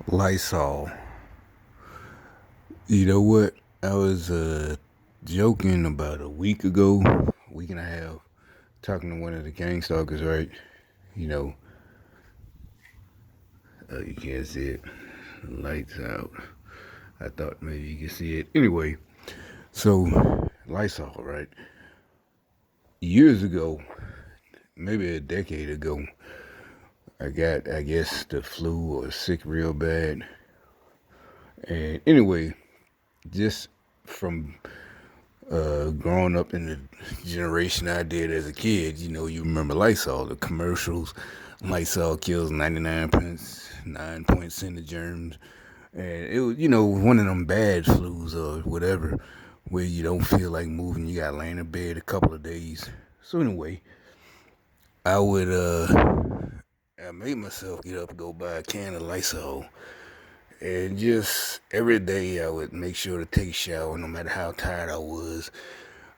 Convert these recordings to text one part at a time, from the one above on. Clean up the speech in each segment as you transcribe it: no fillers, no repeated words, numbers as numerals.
Lysol. You know what? I was joking about a week and a half, talking to one of the gang stalkers, right? You know, you can't see it. Lights out. I thought maybe you could see it. Anyway, so Lysol, right? Years ago, maybe a decade ago, I got, I guess, the flu or sick real bad. And anyway, just from growing up in the generation I did as a kid, you remember Lysol, the commercials. Lysol kills 99.9% of germs. And it was, one of them bad flus or whatever, where you don't feel like moving. You got to lay in bed a couple of days. So anyway, I would, I made myself get up and go buy a can of Lysol. And just every day I would make sure to take a shower no matter how tired I was.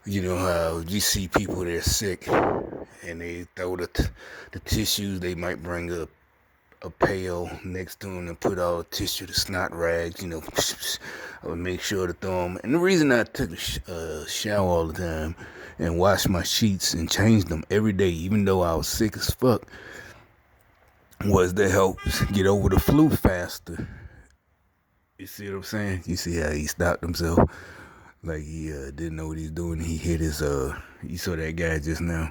You know how you see people that are sick and they throw the tissues, they might bring a pail next to them and put all the tissue, the snot rags, I would make sure to throw them. And the reason I took a shower all the time and washed my sheets and changed them every day, even though I was sick as fuck, was to help get over the flu faster. You see what I'm saying? You see how he stopped himself? Like he didn't know what he's doing. He hit his you saw that guy just now.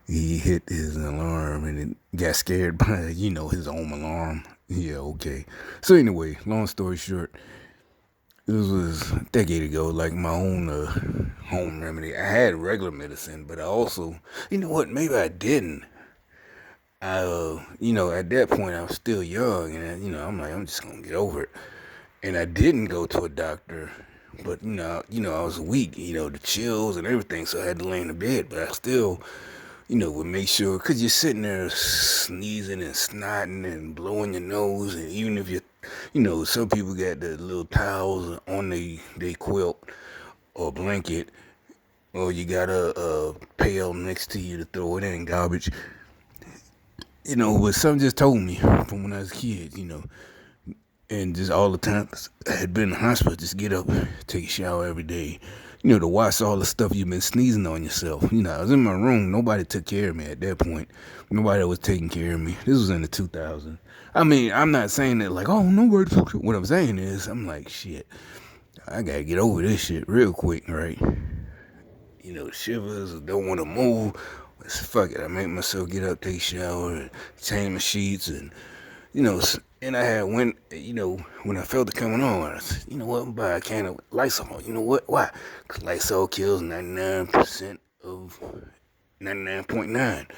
He hit his alarm and it got scared by, his own alarm. Yeah, okay. So anyway, long story short, this was a decade ago, like my own home remedy. I had regular medicine, but I also, you know what, maybe I didn't. At that point I was still young and, I'm like, I'm just gonna get over it. And I didn't go to a doctor, but I was weak, the chills and everything, so I had to lay in the bed. But I still, would make sure, cause you're sitting there sneezing and snotting and blowing your nose, and even if some people got the little towels on they quilt or blanket, or you got a pail next to you to throw it in garbage. But something just told me from when I was a kid, and just all the time I had been in the hospital, just get up, take a shower every day, to wash all the stuff you've been sneezing on yourself. I was in my room, nobody took care of me at that point. Nobody was taking care of me. This was in the 2000s. I mean, I'm not saying that like, oh, nobody took care. What I'm saying is, I'm like, shit, I gotta get over this shit real quick, right? Shivers, don't want to move. Fuck it, I make myself get up, take a shower, and change my sheets, and and I had when I felt it coming on, I said, you know what, I'm buy a can of Lysol. You know what? Why? Because Lysol kills 99% of 99.9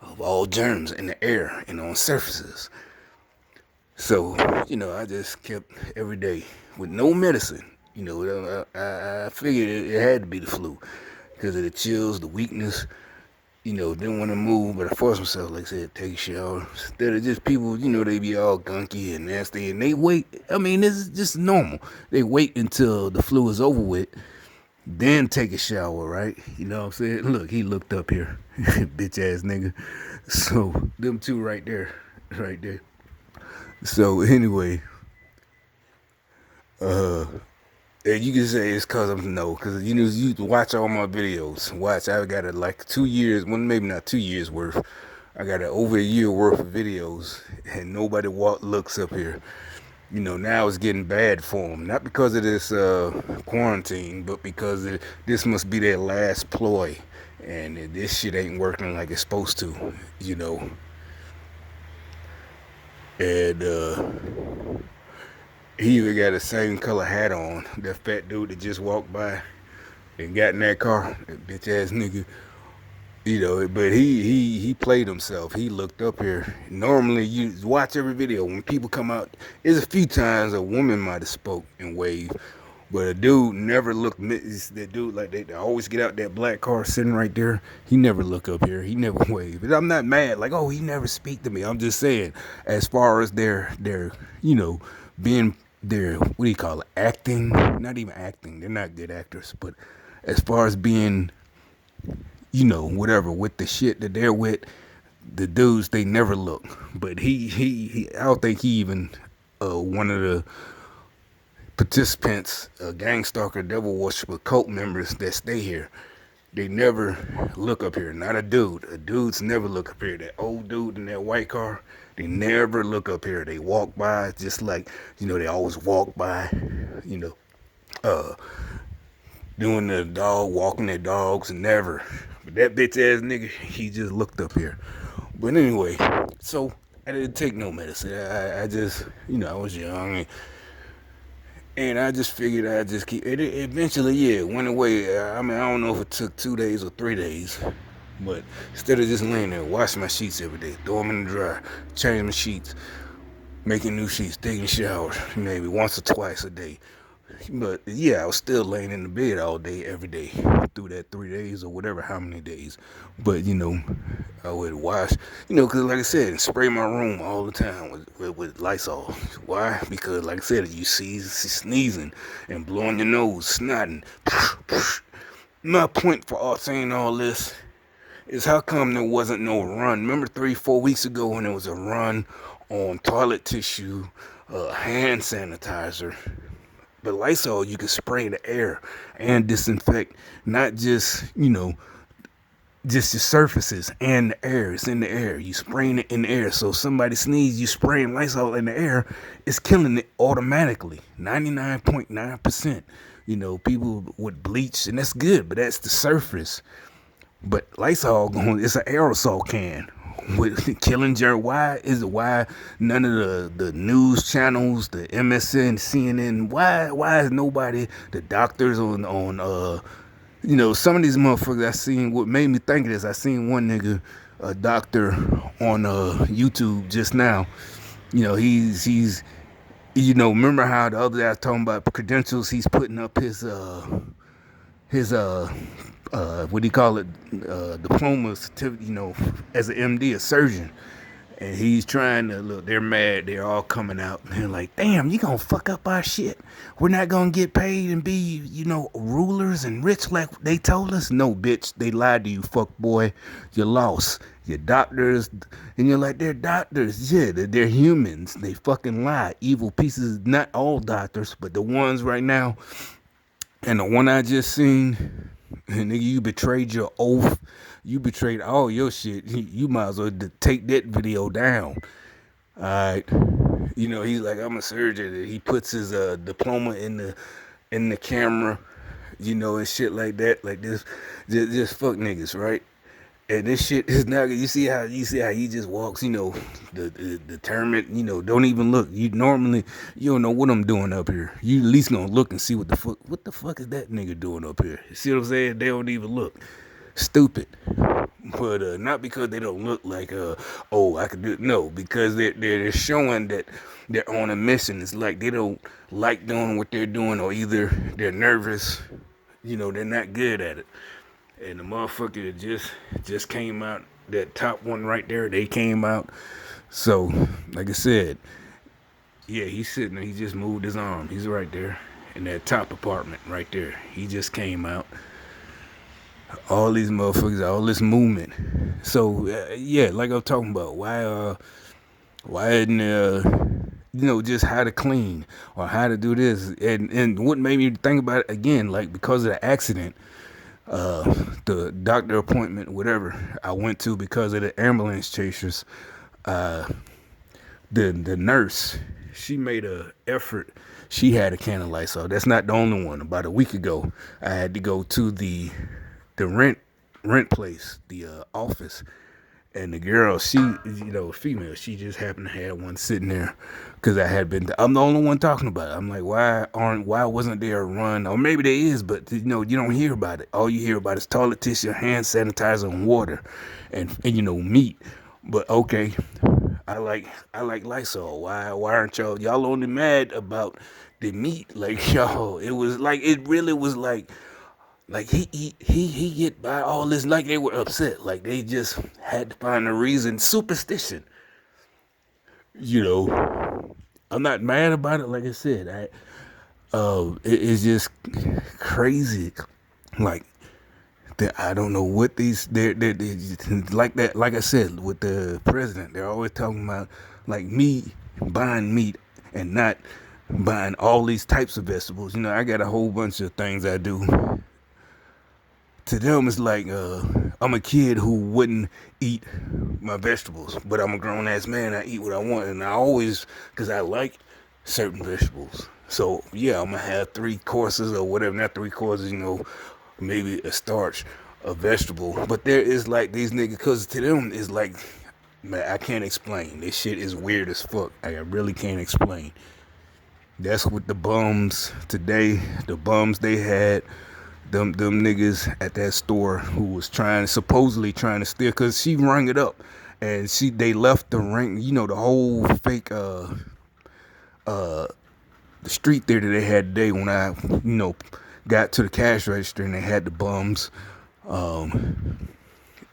of all germs in the air and on surfaces. So, I just kept every day with no medicine. I figured it had to be the flu because of the chills, the weakness, didn't want to move, but I forced myself, like I said, take a shower. Instead of just people, they be all gunky and nasty, and they wait. I mean, this is just normal. They wait until the flu is over with, then take a shower, right? You know what I'm saying? Look, he looked up here, bitch ass nigga. So, them two right there, right there. So, anyway, uh, and you can say it's cause I'm no, cause you watch all my videos. Watch, I got it like 2 years, well maybe not 2 years worth. I got it over a year worth of videos, and nobody looks up here. Now it's getting bad for them. Not because of this quarantine, but because this must be their last ploy, and this shit ain't working like it's supposed to. You know, and he even got the same color hat on. That fat dude that just walked by and got in that car, that bitch ass nigga. But he played himself. He looked up here. Normally, you watch every video when people come out. There's a few times a woman might have spoke and waved, but a dude never looked. That dude like they always get out that black car sitting right there. He never look up here. He never waved. But I'm not mad. Like, oh, he never speak to me. I'm just saying, as far as their being their, what do you call it, acting? Not even acting. They're not good actors. But as far as being, whatever, with the shit that they're with, the dudes, they never look. But he I don't think he even one of the participants, gang stalker, devil worshiper, cult members that stay here. They never look up here. Not a dude. A dudes never look up here. That old dude in that white car, they never look up here. They walk by just like, they always walk by, you know, uh, doing the dog, walking their dogs, and never. But that bitch ass nigga, he just looked up here. But anyway, so I didn't take no medicine. I just, I was young and I just figured I'd just keep it. Eventually, yeah, it went away. I mean, I don't know if it took 2 days or 3 days, but instead of just laying there, wash my sheets every day, throw them in the dryer, change my sheets, making new sheets, taking showers, maybe once or twice a day. But yeah, I was still laying in the bed all day, every day, through that 3 days or whatever, how many days. But I would wash, because like I said, spray my room all the time with lysol. Why? Because like I said, you see sneezing and blowing your nose, snotting. My point for all saying all this is how come there wasn't no run? Remember 3-4 weeks ago when there was a run on toilet tissue, hand sanitizer. But Lysol, you can spray in the air and disinfect, not just, just the surfaces and the air. It's in the air. You spraying it in the air. So if somebody sneezes, you spraying Lysol in the air, it's killing it automatically. 99.9%. People with bleach, and that's good, but that's the surface. But Lysol, it's an aerosol can. With killing germ. Why none of the news channels, the MSN, CNN, why is nobody, the doctors on some of these motherfuckers I seen, what made me think of this, I seen one nigga, a doctor on YouTube just now. He's remember how the other day I was talking about credentials, he's putting up his what do you call it, diploma certificate, as an MD, a surgeon. And he's trying to, look, they're mad, they're all coming out, and they're like, damn, you gonna fuck up our shit? We're not gonna get paid and be, rulers and rich like they told us? No, bitch, they lied to you, fuck boy. You lost. Your doctors, and you're like, they're doctors. Yeah, they're humans. They fucking lie. Evil pieces, not all doctors, but the ones right now. And the one I just seen, nigga, you betrayed your oath. You betrayed all your shit. You might as well take that video down. Alright. He's like, I'm a surgeon. He puts his diploma in the camera, and shit like that. Like this. Just fuck niggas, right? And this shit is not. You see how he just walks. The determined. Don't even look. You don't know what I'm doing up here. You at least gonna look and see what the fuck is that nigga doing up here. You see what I'm saying? They don't even look. Stupid. But not because they don't look like I could do it. No, because they're showing that they're on a mission. It's like they don't like doing what they're doing, or either they're nervous. They're not good at it. And the motherfucker just came out, that top one right there, they came out. So, like I said, yeah, he's sitting there, he just moved his arm. He's right there in that top apartment right there. He just came out. All these motherfuckers, all this movement. So, yeah, like I'm talking about, why isn't just how to clean or how to do this? And what made me think about it again, like because of the accident, the doctor appointment, whatever I went to because of the ambulance chasers, the nurse, she made a effort. She had a can of Lysol. That's not the only one. About a week ago, I had to go to the rent place, the office, and the girl, she, female, she just happened to have one sitting there because I'm the only one talking about it. I'm like, why wasn't there a run? Or maybe there is, but you don't hear about it. All you hear about is toilet tissue, hand sanitizer, and water, and meat. But okay, I like Lysol. Why aren't y'all only mad about the meat? Like, y'all, it really was like he get by all this, like they were upset, like they just had to find a reason. Superstition. I'm not mad about it. Like I said, it's just crazy. Like I don't know what they're like that. Like I said, with the president, they're always talking about like me buying meat. and not buying all these types of vegetables. I got a whole bunch of things I do. To them, it's like I'm a kid who wouldn't eat my vegetables, but I'm a grown ass man. I eat what I want, and I always, because I like certain vegetables. So yeah, I'm gonna have 3 courses or whatever. Not 3 courses, maybe a starch, a vegetable. But there is like these niggas, because to them it's like, man, I can't explain. This shit is weird as fuck. I really can't explain. That's what the bums today, the bums they had, them niggas at that store who was supposedly trying to steal, cause she rung it up, and they left the ring, the whole fake the street theater they had today when I got to the cash register and they had the bums.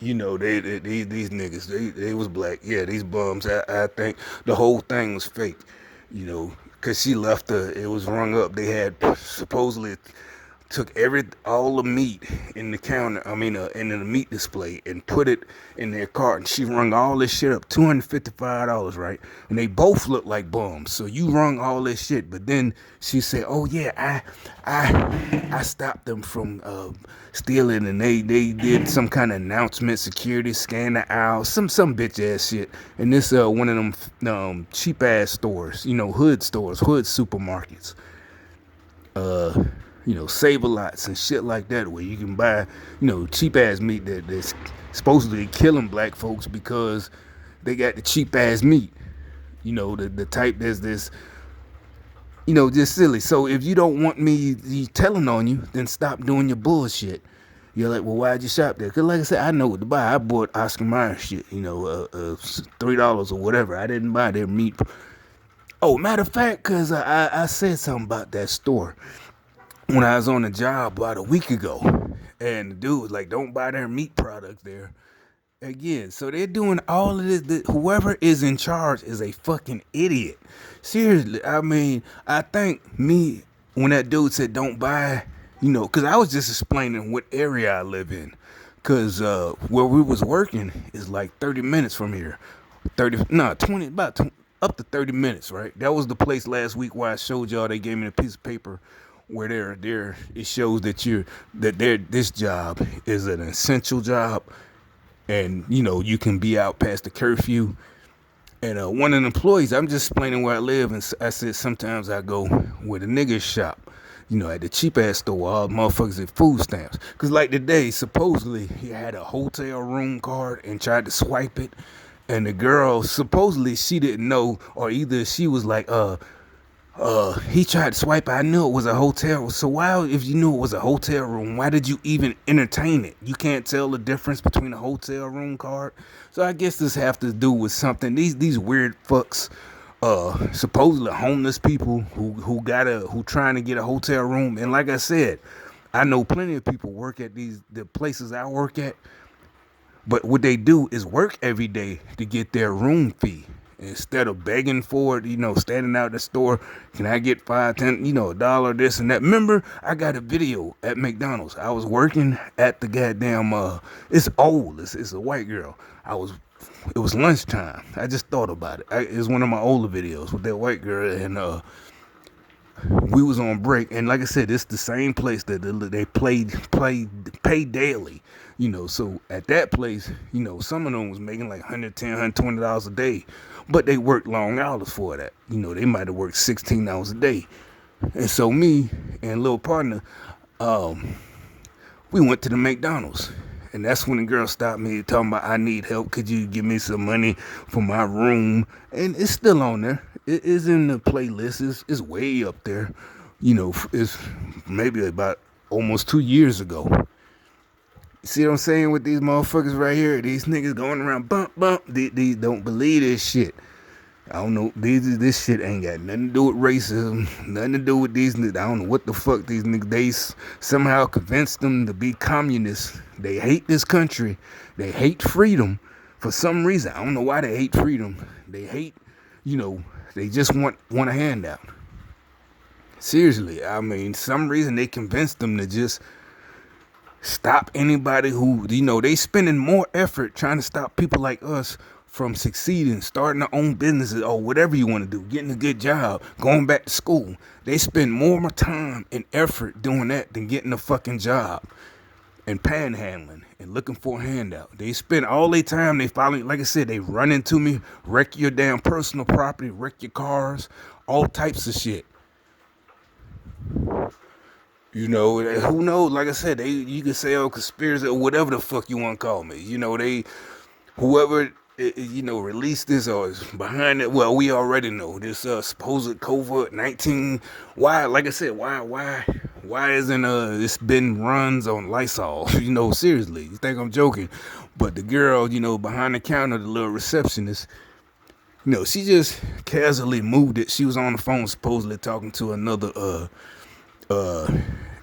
These niggas, they was black. Yeah, these bums. I think the whole thing was fake. Cause she left it was rung up. They had supposedly took all the meat in the counter, in the meat display, and put it in their cart. And she rung all this shit up, $255, right? And they both look like bums. So you rung all this shit, but then she said, "Oh yeah, I stopped them from stealing," and they did some kind of announcement, security scan the aisle, some bitch ass shit. And this one of them cheap ass stores, hood stores, hood supermarkets. Save-a-lots and shit like that, where you can buy, cheap-ass meat that's supposedly killing black folks because they got the cheap-ass meat. The type that's this, just silly. So if you don't want me telling on you, then stop doing your bullshit. You're like, well, why'd you shop there? Because like I said, I know what to buy. I bought Oscar Mayer shit, $3 or whatever. I didn't buy their meat. Oh, matter of fact, because I said something about that store when I was on the job about a week ago, and the dude was like, don't buy their meat products there. Again, so they're doing all of this. Whoever is in charge is a fucking idiot. Seriously, I think when that dude said don't buy, because I was just explaining what area I live in. Because where we was working is like 30 minutes from here. 20, up to 30 minutes, right? That was the place last week where I showed y'all. They gave me a piece of paper where it shows that this job is an essential job, and you can be out past the curfew. And one of the employees, I'm just explaining where I live, and I said sometimes I go where the niggas shop, at the cheap ass store, all motherfuckers at food stamps. Cause like today, supposedly he had a hotel room card and tried to swipe it, and the girl supposedly she didn't know, or either she was like, he tried to swipe it. I knew it was a hotel. So why, if you knew it was a hotel room, why did you even entertain it? You can't tell the difference between a hotel room card. So I guess this have to do with something. These weird fucks, supposedly homeless people who trying to get a hotel room. And like I said, I know plenty of people work at the places I work at. But what they do is work every day to get their room fee. Instead of begging for it, standing out the store, can I get 5, 10, $1, this and that. Remember, I got a video at McDonald's. I was working at the goddamn, it's old, it's a white girl. It was lunchtime. I just thought about it. It's one of my older videos with that white girl, and we was on break. And like I said, it's the same place that they pay daily. So at that place, some of them was making like $110, $120 a day. But they worked long hours for that. They might have worked 16 hours a day. And so me and little partner, we went to the McDonald's. And that's when the girl stopped me talking about, I need help. Could you give me some money for my room? And it's still on there. It is in the playlist. It's way up there. It's maybe about almost 2 years ago. See what I'm saying with these motherfuckers right here? These niggas going around bump. These don't believe this shit. I don't know. This shit ain't got nothing to do with racism. Nothing to do with these niggas. I don't know what the fuck these niggas. They somehow convinced them to be communists. They hate this country. They hate freedom for some reason. I don't know why they hate freedom. They hate, they just want a handout. Seriously, some reason they convinced them to just stop anybody who, they spending more effort trying to stop people like us from succeeding, starting their own businesses or whatever you want to do, getting a good job, going back to school. They spend more time and effort doing that than getting a fucking job and panhandling and looking for a handout. They spend all their time, they finally, like I said, they run into me, wreck your damn personal property, wreck your cars, all types of shit. You know, who knows? Like I said, you can say, oh, conspiracy or whatever the fuck you want to call me. You know, whoever, released this or is behind it. Well, we already know this supposed COVID-19. Why? Like I said, why isn't it's been runs on Lysol? You know, seriously, you think I'm joking? But the girl, behind the counter, the little receptionist, she just casually moved it. She was on the phone supposedly talking to another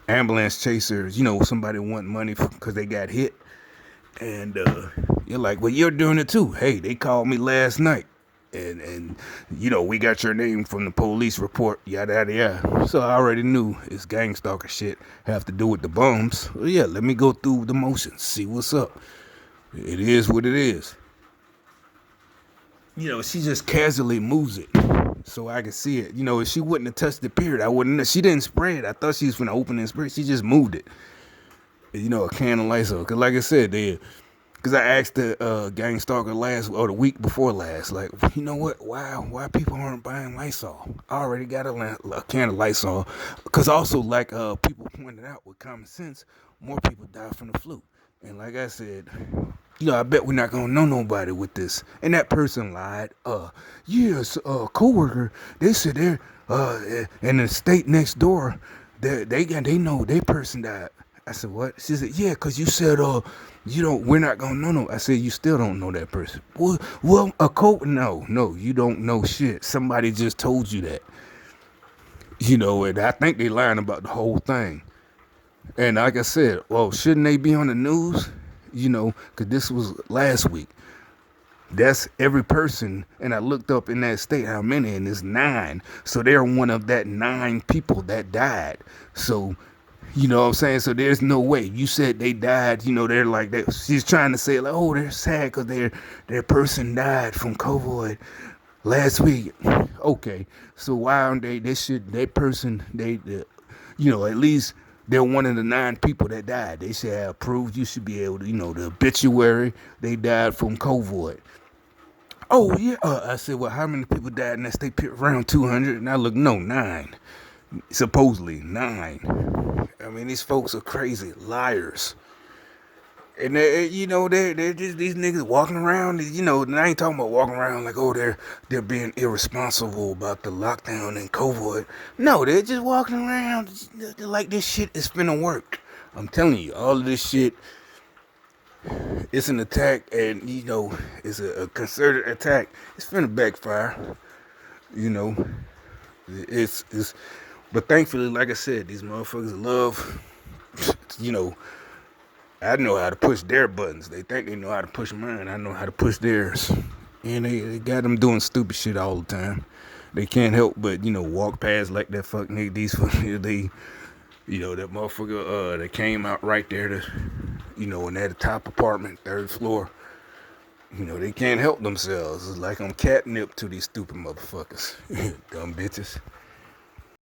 ambulance chaser, somebody want money because they got hit. And you're like, well, you're doing it too. Hey, they called me last night. And we got your name from the police report, yada, yada, yada. So I already knew it's gang stalker shit. Have to do with the bums. Well, yeah, let me go through the motions, see what's up. It is what it is. She just casually moves it so I can see it. If she wouldn't have touched the period, I wouldn't. She didn't spray it. I thought she was going to open and spray it. She just moved it. A can of Lysol. Because like I said, because I asked the gang stalker the week before last, like, you know what? Why people aren't buying Lysol? I already got a can of Lysol. Because also, like people pointed out with common sense, more people die from the flu. And like I said, I bet we're not gonna know nobody with this. And that person lied. Yes, coworker. They said they're in the state next door. They know their person died. I said, what? She said, yeah, cause you said we're not gonna know no. I said, you still don't know that person. Well, no, you don't know shit. Somebody just told you that. And I think they lying about the whole thing. And like I said, well, shouldn't they be on the news? Because this was last week. That's every person. And I looked up in that state how many, and it's 9. So they're one of that 9 people that died. So, you know what I'm saying? So there's no way. You said they died, they're like that. She's trying to say, like, oh, they're sad because their person died from COVID last week. Okay. So why aren't at least they're one of the 9 people that died. They should have proof. You should be able to, the obituary. They died from COVID. Oh, yeah. I said, well, how many people died in that state? Around 200. And I look, no, 9. Supposedly 9. I mean, these folks are crazy liars. And they're just these niggas walking around. And I ain't talking about walking around like, oh, they're being irresponsible about the lockdown and COVID. No, they're just walking around like this shit is finna work. I'm telling you, all of this shit, it's an attack, and it's a concerted attack. It's finna backfire. It's. But thankfully, like I said, these motherfuckers love. I know how to push their buttons. They think they know how to push mine. I know how to push theirs. And they got them doing stupid shit all the time. They can't help but, walk past like that fuck nigga. These fuck niggas, that motherfucker that came out right there to, in that top apartment, 3rd floor. They can't help themselves. It's like I'm catnip to these stupid motherfuckers. Dumb bitches.